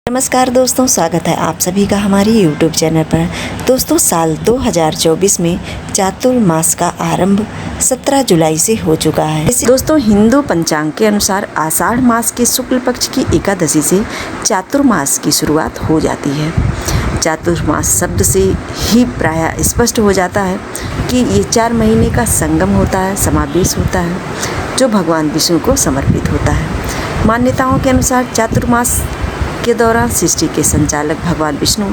नमस्कार दोस्तों, स्वागत है आप सभी का हमारे YouTube चैनल पर। दोस्तों, साल 2024 में चातुर्मास का आरंभ 17 जुलाई से हो चुका है। दोस्तों, हिंदू पंचांग के अनुसार आषाढ़ मास के शुक्ल पक्ष की एकादशी से चातुर्मास की शुरुआत हो जाती है। चातुर्मास शब्द से ही प्रायः स्पष्ट हो जाता है कि ये 4 महीने का संगम होता है, समावेश होता है, जो भगवान विष्णु को समर्पित होता है। मान्यताओं के अनुसार चातुर्मास के दौरान सृष्टि के संचालक भगवान विष्णु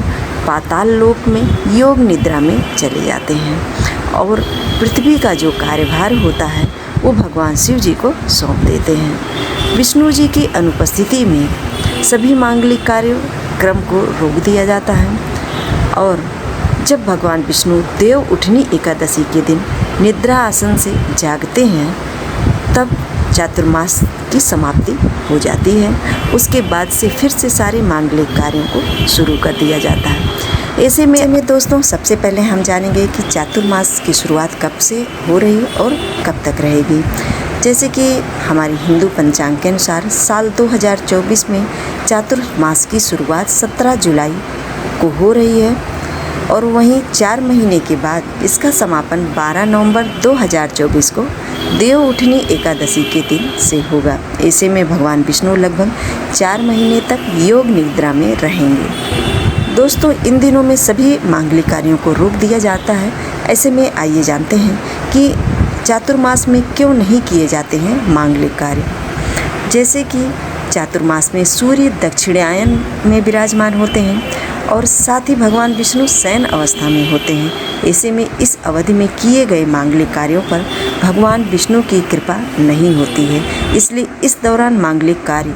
पाताल लोक में योग निद्रा में चले जाते हैं और पृथ्वी का जो कार्यभार होता है वो भगवान शिव जी को सौंप देते हैं। विष्णु जी की अनुपस्थिति में सभी मांगलिक कार्यक्रम को रोक दिया जाता है और जब भगवान विष्णु देव उठनी एकादशी के दिन निद्रा आसन से जागते हैं तब चातुर्मास की समाप्ति हो जाती है। उसके बाद से फिर से सारे मांगलिक कार्यों को शुरू कर दिया जाता है। ऐसे में दोस्तों, सबसे पहले हम जानेंगे कि चातुर्मास की शुरुआत कब से हो रही है और कब तक रहेगी। जैसे कि हमारी हिंदू पंचांग के अनुसार साल 2024 में चातुर्मास की शुरुआत 17 जुलाई को हो रही है और वहीं 4 महीने के बाद इसका समापन 12 नवंबर 2024 को देव उठनी एकादशी के दिन से होगा। ऐसे में भगवान विष्णु लगभग 4 महीने तक योग निद्रा में रहेंगे। दोस्तों, इन दिनों में सभी मांगलिक कार्यों को रोक दिया जाता है। ऐसे में आइए जानते हैं कि चातुर्मास में क्यों नहीं किए जाते हैं मांगलिक कार्य। जैसे कि चातुर्मास में सूर्य दक्षिणायन में विराजमान होते हैं और साथ ही भगवान विष्णु शयन अवस्था में होते हैं। ऐसे में इस अवधि में किए गए मांगलिक कार्यों पर भगवान विष्णु की कृपा नहीं होती है। इसलिए इस दौरान मांगलिक कार्य,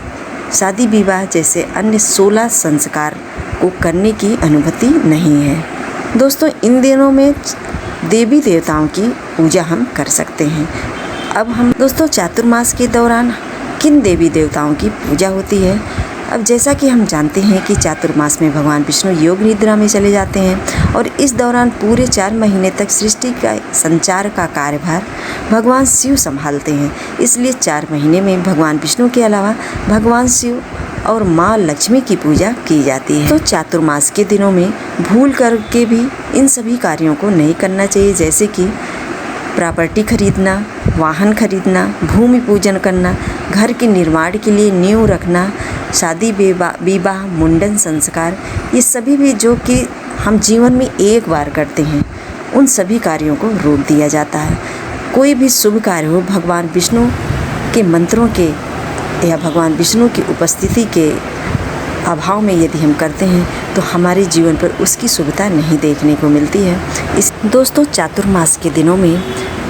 शादी विवाह जैसे अन्य 16 संस्कार को करने की अनुमति नहीं है। दोस्तों, इन दिनों में देवी देवताओं की पूजा हम कर सकते हैं। अब हम दोस्तों चातुर्मास के दौरान किन देवी देवताओं की पूजा होती है। अब जैसा कि हम जानते हैं कि चातुर्मास में भगवान विष्णु योग निद्रा में चले जाते हैं और इस दौरान पूरे 4 महीने तक सृष्टि का संचार का कार्यभार भगवान शिव संभालते हैं। इसलिए 4 महीने में भगवान विष्णु के अलावा भगवान शिव और माँ लक्ष्मी की पूजा की जाती है। तो चातुर्मास के दिनों में भूल करके भी इन सभी कार्यों को नहीं करना चाहिए, जैसे कि प्रॉपर्टी खरीदना, वाहन खरीदना, भूमि पूजन करना, घर के निर्माण के लिए नींव रखना, शादी विवाह मुंडन संस्कार, ये सभी भी जो कि हम जीवन में एक बार करते हैं, उन सभी कार्यों को रोक दिया जाता है। कोई भी शुभ कार्य हो भगवान विष्णु के मंत्रों के या भगवान विष्णु की उपस्थिति के अभाव में यदि हम करते हैं तो हमारे जीवन पर उसकी शुभता नहीं देखने को मिलती है। दोस्तों, चातुर्मास के दिनों में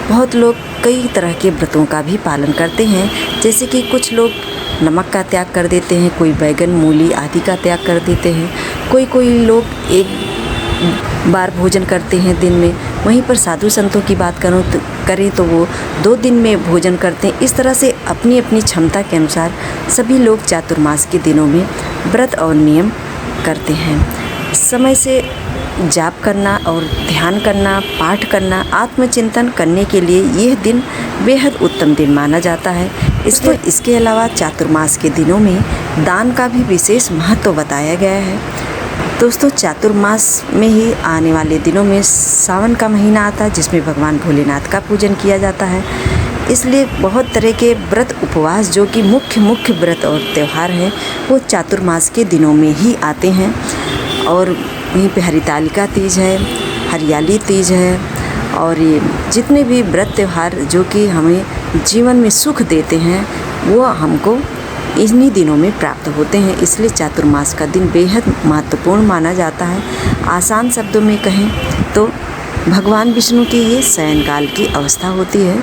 बहुत लोग कई तरह के व्रतों का भी पालन करते हैं। जैसे कि कुछ लोग नमक का त्याग कर देते हैं, कोई बैगन मूली आदि का त्याग कर देते हैं, कोई लोग एक बार भोजन करते हैं दिन में। वहीं पर साधु संतों की बात करें तो वो 2 दिन में भोजन करते हैं। इस तरह से अपनी अपनी क्षमता के अनुसार सभी लोग चातुर्मास के दिनों में व्रत और नियम करते हैं। समय से जाप करना और ध्यान करना, पाठ करना, आत्मचिंतन करने के लिए यह दिन बेहद उत्तम दिन माना जाता है। इसके अलावा चातुर्मास के दिनों में दान का भी विशेष महत्व बताया गया है। दोस्तों, चातुर्मास में ही आने वाले दिनों में सावन का महीना आता है जिसमें भगवान भोलेनाथ का पूजन किया जाता है। इसलिए बहुत तरह के व्रत उपवास जो कि मुख्य व्रत और त्यौहार हैं वो चातुर्मास के दिनों में ही आते हैं। और वहीं पे हरितालिका तीज है, हरियाली तीज है और ये जितने भी व्रत त्यौहार जो कि हमें जीवन में सुख देते हैं वो हमको इन्हीं दिनों में प्राप्त होते हैं। इसलिए चातुर्मास का दिन बेहद महत्वपूर्ण माना जाता है। आसान शब्दों में कहें तो भगवान विष्णु की ये शयनकाल की अवस्था होती है,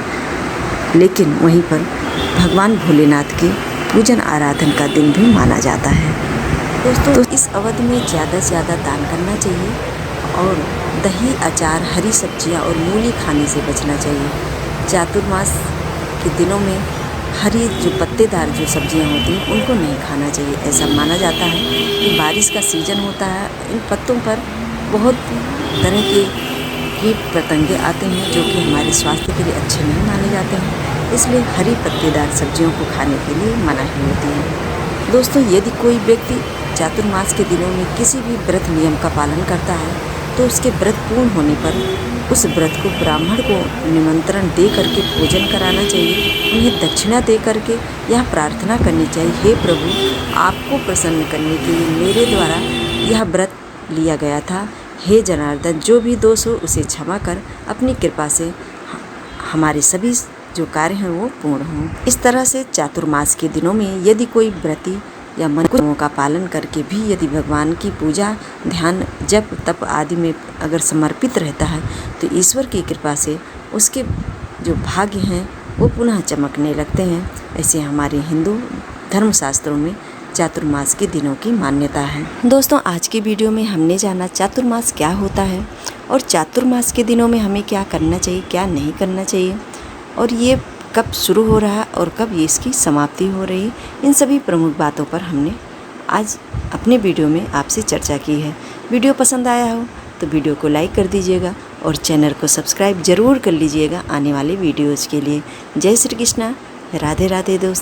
लेकिन वहीं पर भगवान भोलेनाथ के पूजन आराधन का दिन भी माना जाता है। दोस्तों, इस अवधि में ज़्यादा से ज़्यादा दान करना चाहिए और दही, अचार, हरी सब्जियां और मूली खाने से बचना चाहिए। चातुर्मास के दिनों में हरी जो पत्तेदार जो सब्जियां होती हैं उनको नहीं खाना चाहिए। ऐसा माना जाता है कि बारिश का सीज़न होता है, इन पत्तों पर बहुत तरह के कीट पतंगे आते हैं जो कि हमारे स्वास्थ्य के लिए अच्छे नहीं माने जाते हैं। इसलिए हरी पत्तेदार सब्जियों को खाने के लिए मनाही होती है। दोस्तों, यदि कोई व्यक्ति चातुर्मास के दिनों में किसी भी व्रत नियम का पालन करता है तो उसके व्रत पूर्ण होने पर उस व्रत को ब्राह्मण को निमंत्रण दे करके भोजन कराना चाहिए। उन्हें दक्षिणा दे करके यह प्रार्थना करनी चाहिए, हे प्रभु, आपको प्रसन्न करने के लिए मेरे द्वारा यह व्रत लिया गया था। हे जनार्दन, जो भी दोष हो उसे क्षमा कर अपनी कृपा से हमारे सभी जो कार्य हैं वो पूर्ण हों। इस तरह से चातुर्मास के दिनों में यदि कोई व्रती या मंत्रों का पालन करके भी यदि भगवान की पूजा, ध्यान, जप, तप आदि में अगर समर्पित रहता है तो ईश्वर की कृपा से उसके जो भाग्य हैं वो पुनः चमकने लगते हैं। ऐसे हमारे हिंदू धर्मशास्त्रों में चातुर्मास के दिनों की मान्यता है। दोस्तों, आज की वीडियो में हमने जाना चातुर्मास क्या होता है और चातुर्मास के दिनों में हमें क्या करना चाहिए, क्या नहीं करना चाहिए, और ये कब शुरू हो रहा है और कब ये इसकी समाप्ति हो रही है। इन सभी प्रमुख बातों पर हमने आज अपने वीडियो में आपसे चर्चा की है। वीडियो पसंद आया हो तो वीडियो को लाइक कर दीजिएगा और चैनल को सब्सक्राइब ज़रूर कर लीजिएगा आने वाले वीडियोज़ के लिए। जय श्री कृष्णा, राधे राधे दोस्तों।